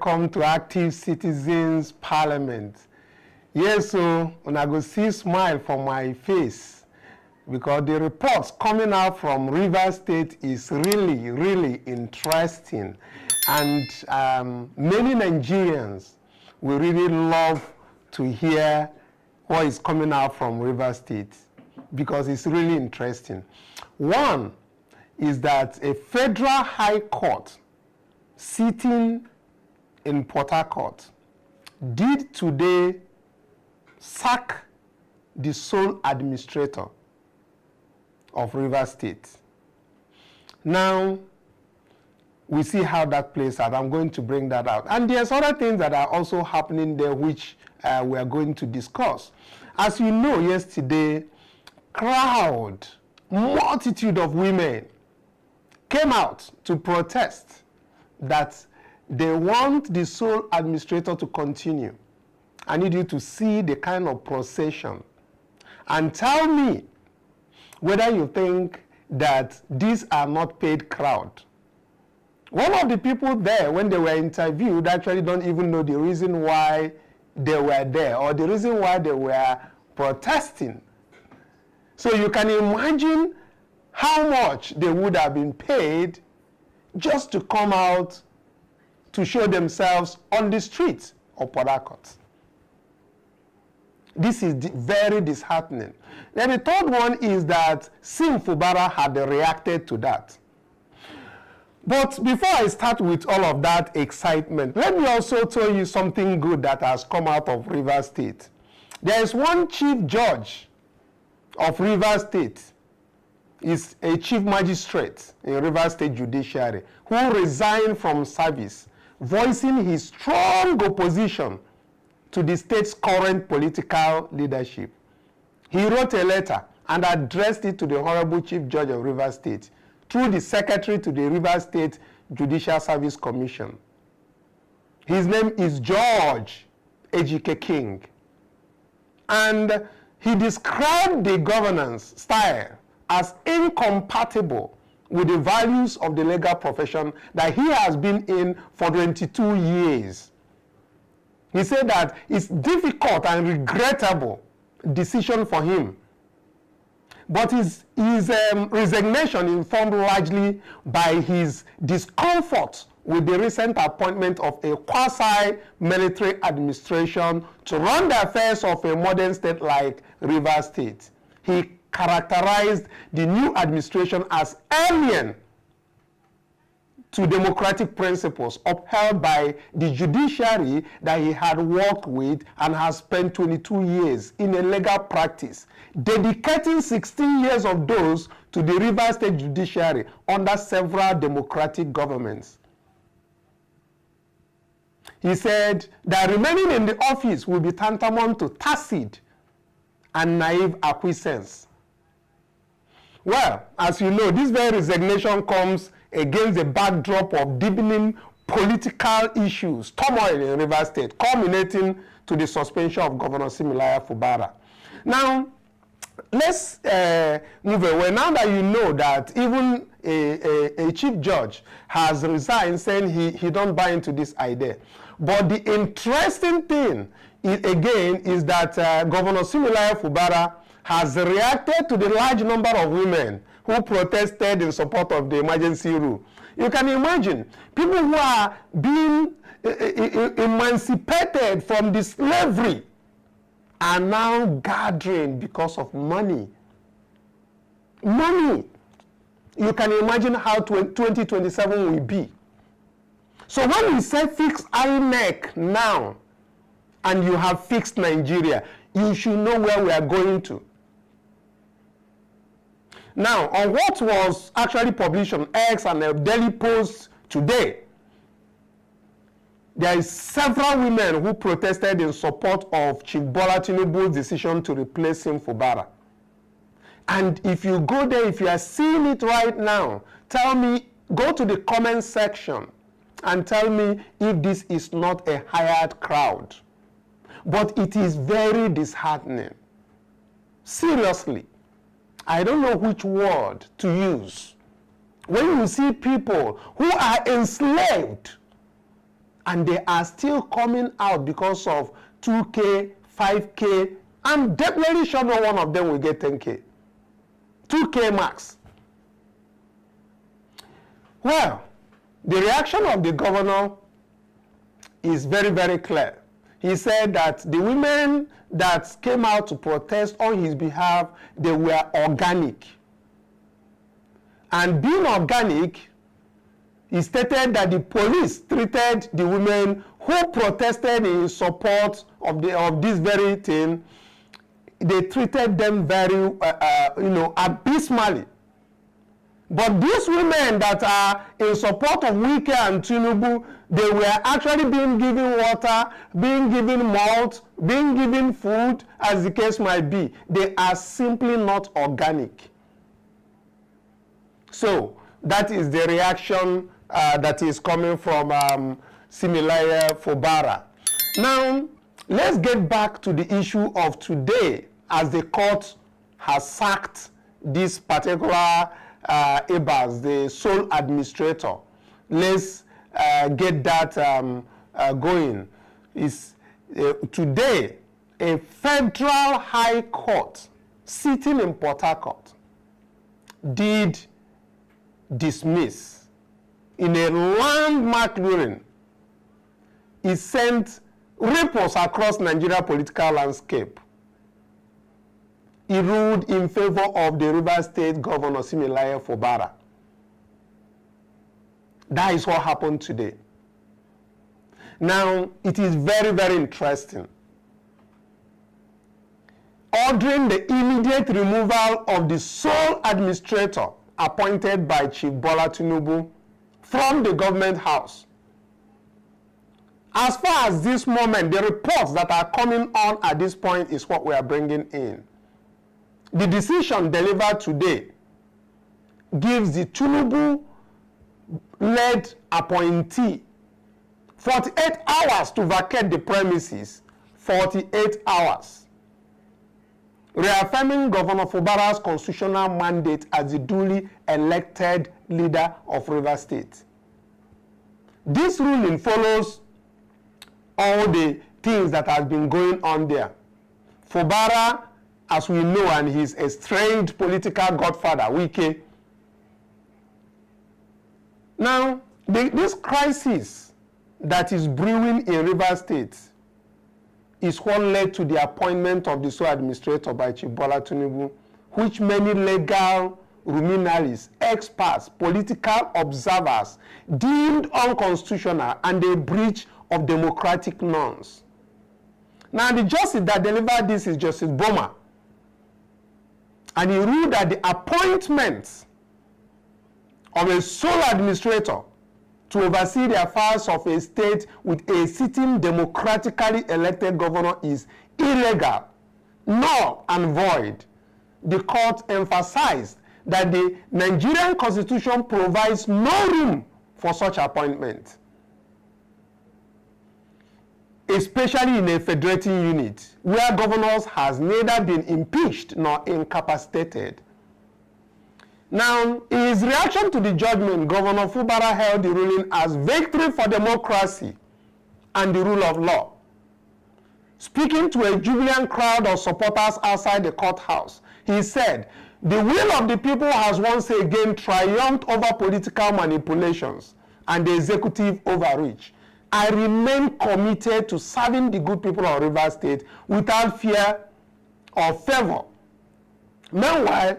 welcome to Active Citizens Parliament. Yes, so I go see smile from my face because the reports coming out from Rivers State is really, really interesting. And many Nigerians will really love to hear what is coming out from Rivers State because it's really interesting. One is that a federal high court sitting in Port Harcourt did today sack the sole administrator of Rivers State. Now, we see how that plays out. I'm going to bring that out. And there's other things that are also happening there which we are going to discuss. As you know, yesterday, multitude of women came out to protest that they want the sole administrator to continue. I need you to see the kind of procession and tell me whether you think that these are not paid crowd. One of the people there, when they were interviewed, actually don't even know the reason why they were there or the reason why they were protesting. So you can imagine how much they would have been paid just to come out to show themselves on the streets of Port Harcourt. This is very disheartening. Then the third one is that Fubara had reacted to that. But before I start with all of that excitement, let me also tell you something good that has come out of Rivers State. There is one chief judge of Rivers State, is a chief magistrate in Rivers State Judiciary, who resigned from service, voicing his strong opposition to the state's current political leadership. He wrote a letter and addressed it to the Honorable Chief Judge of Rivers State through the Secretary to the Rivers State Judicial Service Commission. His name is George Ejike King. And he described the governance style as incompatible with the values of the legal profession that he has been in for 22 years. He said that it's difficult and regrettable decision for him. But his resignation informed largely by his discomfort with the recent appointment of a quasi-military administration to run the affairs of a modern state like Rivers State. He characterized the new administration as alien to democratic principles upheld by the judiciary that he had worked with and has spent 22 years in a legal practice, dedicating 16 years of those to the Rivers State Judiciary under several democratic governments. He said that remaining in the office will be tantamount to tacit and naive acquiescence. Well, as you know, this very resignation comes against the backdrop of deepening political issues, turmoil in Rivers State, culminating to the suspension of Governor Similaya Fubara. Now, let's move away. Now that you know that even a chief judge has resigned, saying he don't buy into this idea. But the interesting thing, is that Governor Similaya Fubara has reacted to the large number of women who protested in support of the emergency rule. You can imagine people who are being emancipated from the slavery are now gathering because of money. Money. You can imagine how 2027 will be. So when we say fix INEC now, and you have fixed Nigeria, you should know where we are going to. Now, on what was actually published on X and the Daily Post today, there is several women who protested in support of Chief Bola Tinubu's decision to replace him Fubara. And if you go there, if you are seeing it right now, tell me, go to the comment section and tell me if this is not a hired crowd. But it is very disheartening. Seriously. I don't know which word to use. When you see people who are enslaved and they are still coming out because of 2K, 5K. I'm definitely sure no one of them will get 10K. 2K max. Well, the reaction of the governor is very, very clear. He said that the women that came out to protest on his behalf, they were organic. And being organic, he stated that the police treated the women who protested in support of this very thing, they treated them very, abysmally. But these women that are in support of Wike and Tinubu, they were actually being given water, being given malt, being given food, as the case might be. They are simply not organic. So that is the reaction that is coming from Similaya Fubara. Now, let's get back to the issue of today, as the court has sacked this particular Ebas, the sole administrator. Let's get that going. Today, a federal high court sitting in Port Harcourt did dismiss in a landmark ruling. It sent ripples across Nigeria political landscape. He ruled in favor of the Rivers State Governor Similaya Fubara. That is what happened today. Now, it is very, very interesting. Ordering the immediate removal of the sole administrator appointed by Chief Bola Tinubu from the government house. As far as this moment, the reports that are coming on at this point is what we are bringing in. The decision delivered today gives the Tinubu-led appointee 48 hours to vacate the premises, 48 hours, reaffirming Governor Fubara's constitutional mandate as the duly elected leader of Rivers State. This ruling follows all the things that have been going on there. Fubara, as we know, and his estranged political godfather, Wike. Now, this crisis that is brewing in Rivers State is what led to the appointment of the sole administrator by Chief Bola Tinubu, which many legal luminaries, experts, political observers deemed unconstitutional and a breach of democratic norms. Now, the justice that delivered this is Justice Boma. And he ruled that the appointment of a sole administrator to oversee the affairs of a state with a sitting democratically elected governor is illegal, null and void. The court emphasized that the Nigerian Constitution provides no room for such appointment, especially in a federating unit where governors has neither been impeached nor incapacitated. Now, in his reaction to the judgment, Governor Fubara hailed the ruling as victory for democracy and the rule of law. Speaking to a jubilant crowd of supporters outside the courthouse, he said, "The will of the people has once again triumphed over political manipulations and the executive overreach. I remain committed to serving the good people of Rivers State without fear or favor." Meanwhile,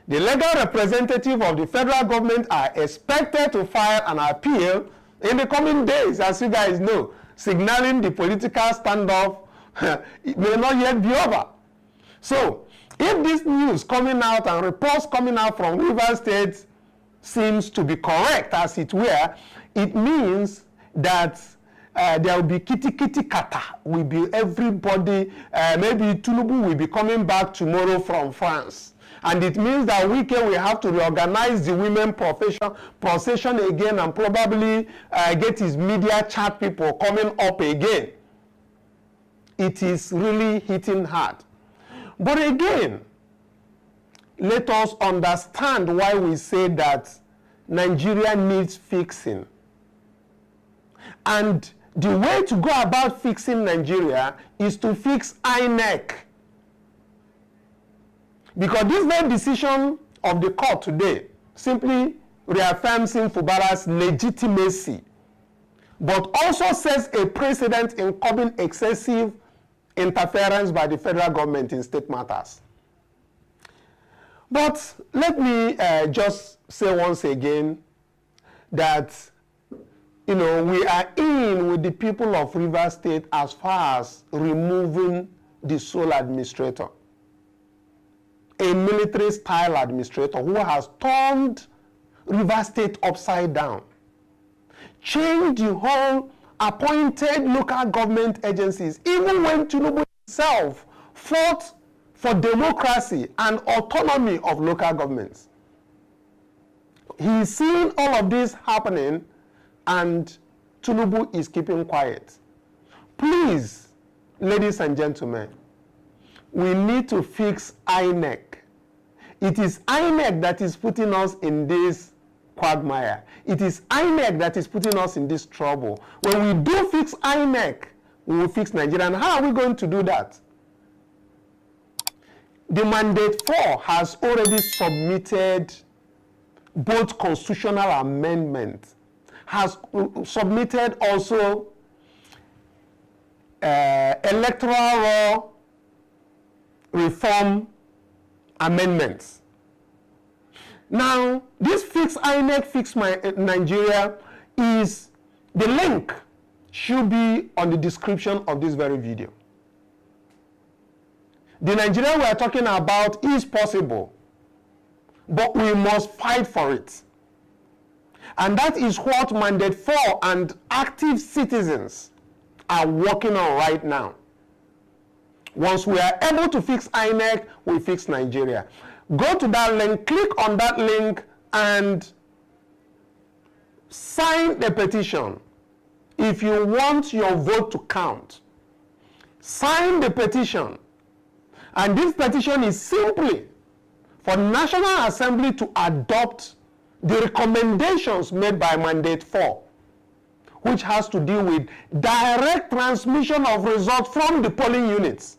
the legal representative of the federal government are expected to file an appeal in the coming days, as you guys know, signaling the political standoff it may not yet be over. So, if this news coming out and reports coming out from Rivers State seems to be correct, as it were, it means that there will be kitty kata, will be everybody, maybe Tinubu will be coming back tomorrow from France. And it means that Wike will have to reorganize the women procession again and probably get his media chat people coming up again. It is really hitting hard. But again, let us understand why we say that Nigeria needs fixing. And the way to go about fixing Nigeria is to fix INEC. Because this very decision of the court today simply reaffirms Fubara's legitimacy, but also sets a precedent in curbing excessive interference by the federal government in state matters. But let me just say once again that, you know, we are in with the people of Rivers State as far as removing the sole administrator, a military-style administrator who has turned Rivers State upside down, changed the whole appointed local government agencies, even when Tinubu himself fought for democracy and autonomy of local governments. He's seeing all of this happening, and Tinubu is keeping quiet. Please, ladies and gentlemen, we need to fix INEC. It is INEC that is putting us in this quagmire. It is INEC that is putting us in this trouble. When we do fix INEC, we will fix Nigeria. And how are we going to do that? The Mandate 4 has already submitted both constitutional amendments, has submitted also electoral reform amendments. Now, this Fix INEC, Fix Nigeria is, the link should be on the description of this very video. The Nigeria we are talking about is possible, but we must fight for it. And that is what Mandate 4 and active citizens are working on right now. Once we are able to fix INEC, we fix Nigeria. Go to that link, click on that link, and sign the petition. If you want your vote to count, sign the petition. And this petition is simply for the National Assembly to adopt the recommendations made by Mandate 4, which has to do with direct transmission of results from the polling units.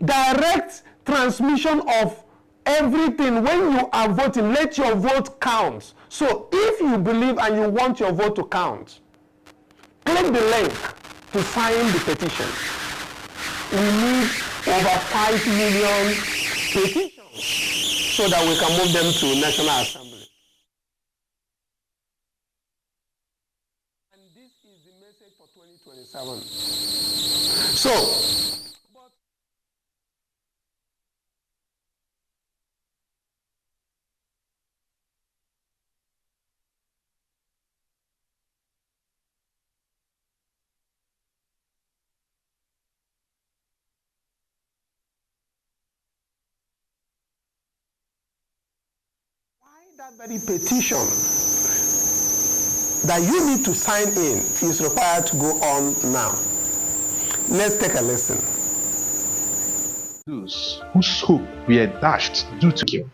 Direct transmission of everything. When you are voting, let your vote count. So if you believe and you want your vote to count, click the link to sign the petition. We need over 5 million petitions so that we can move them to National Assembly. And this is the message for 2027. So, that very petition that you need to sign in is required to go on now. Let's take a listen. Those whose hope were dashed due to him.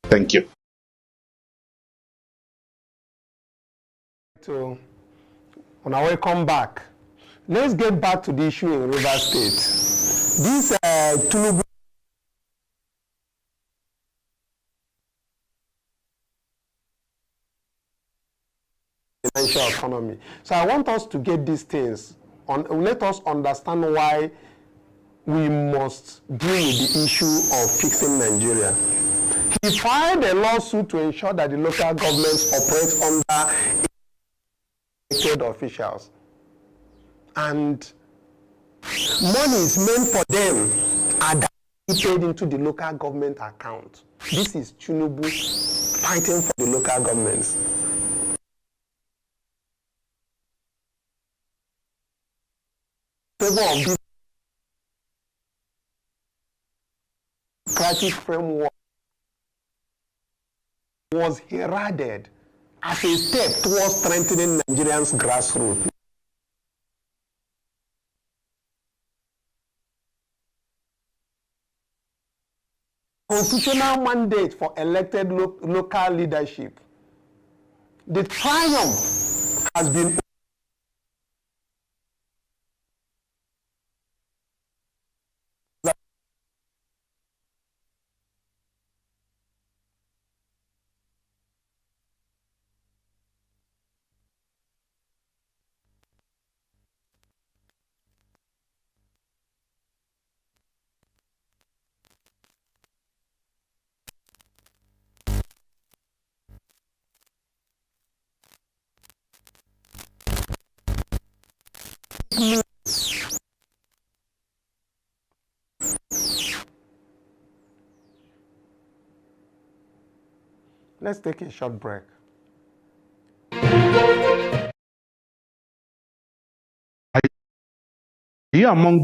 Thank you. So, when I welcome back, let's get back to the issue in Rivers State. This Tinubu financial economy. So I want us to get these things on. Let us understand why we must deal with the issue of fixing Nigeria. He filed a lawsuit to ensure that the local governments operate under elected officials, and money is meant for them are paid into the local government account. This is Tinubu fighting for the local governments. Favor of this democratic framework was heralded as a step towards strengthening Nigerians' grassroots. Constitutional mandate for elected local leadership. The triumph has been Let's take a short break. Are you among